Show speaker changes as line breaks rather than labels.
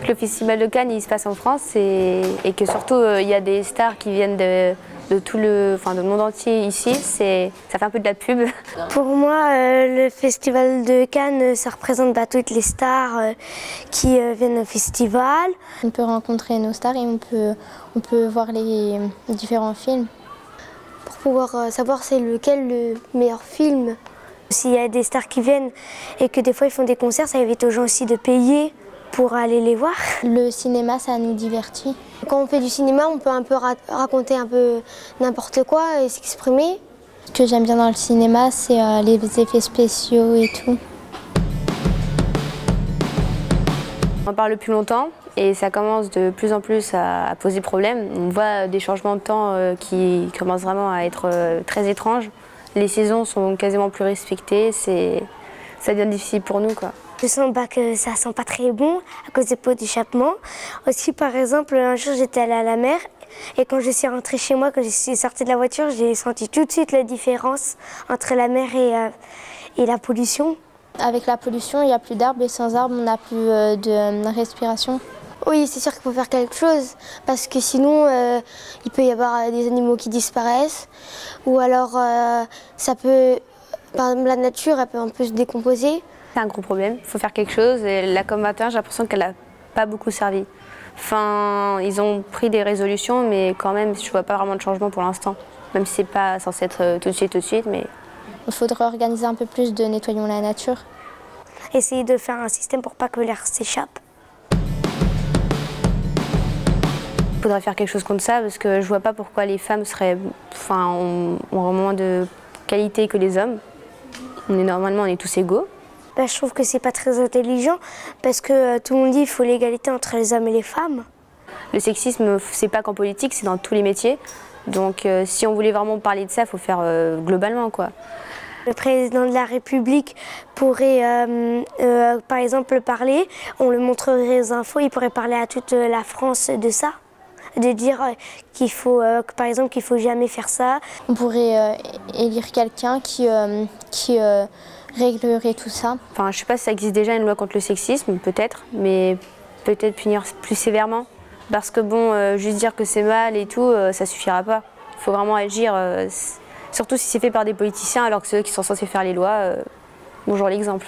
que le Festival de Cannes il se passe en France et que surtout il y a des stars qui viennent de tout le monde entier ici, ça fait un peu de la pub.
Pour moi, le Festival de Cannes, ça représente toutes les stars qui viennent au festival.
On peut rencontrer nos stars et on peut voir les différents films.
Pour pouvoir savoir c'est lequel le meilleur film. S'il y a des stars qui viennent et que des fois ils font des concerts, ça évite aux gens aussi de payer pour aller les voir.
Le cinéma, ça nous divertit.
Quand on fait du cinéma, on peut un peu raconter un peu n'importe quoi et s'exprimer.
Ce que j'aime bien dans le cinéma, c'est les effets spéciaux et tout.
On en parle depuis longtemps et ça commence de plus en plus à poser problème. On voit des changements de temps qui commencent vraiment à être très étranges. Les saisons sont quasiment plus respectées, ça devient difficile pour nous, quoi.
Je sens que ça sent pas très bon à cause des pots d'échappement. Aussi, par exemple, un jour j'étais allée à la mer et quand je suis rentrée chez moi, quand je suis sortie de la voiture, j'ai senti tout de suite la différence entre la mer et la pollution.
Avec la pollution, il n'y a plus d'arbres et sans arbres, on n'a plus de respiration.
Oui, c'est sûr qu'il faut faire quelque chose parce que sinon, il peut y avoir des animaux qui disparaissent ou alors par exemple, la nature, elle peut un peu se décomposer.
C'est un gros problème, il faut faire quelque chose et la COP21, j'ai l'impression qu'elle n'a pas beaucoup servi. Enfin, ils ont pris des résolutions, mais quand même, je ne vois pas vraiment de changement pour l'instant. Même si ce n'est pas censé être tout de suite, mais...
Il faudrait organiser un peu plus de nettoyons la nature.
Essayer de faire un système pour pas que l'air s'échappe.
Il faudrait faire quelque chose contre ça, parce que je ne vois pas pourquoi les femmes ont moins de qualité que les hommes. Normalement, on est tous égaux.
Je trouve que c'est pas très intelligent parce que tout le monde dit qu'il faut l'égalité entre les hommes et les femmes.
Le sexisme, c'est pas qu'en politique, c'est dans tous les métiers. Donc si on voulait vraiment parler de ça, il faut faire globalement, quoi.
Le président de la République pourrait par exemple parler, on le montrerait aux infos, il pourrait parler à toute la France de ça. De dire qu'il faut, par exemple, qu'il ne faut jamais faire ça.
On pourrait élire quelqu'un qui réglerait tout ça.
Enfin, je ne sais pas si ça existe déjà une loi contre le sexisme, peut-être, mais peut-être punir plus sévèrement. Parce que bon, juste dire que c'est mal et tout, ça suffira pas. Il faut vraiment agir, surtout si c'est fait par des politiciens, alors que ceux qui sont censés faire les lois, bonjour l'exemple.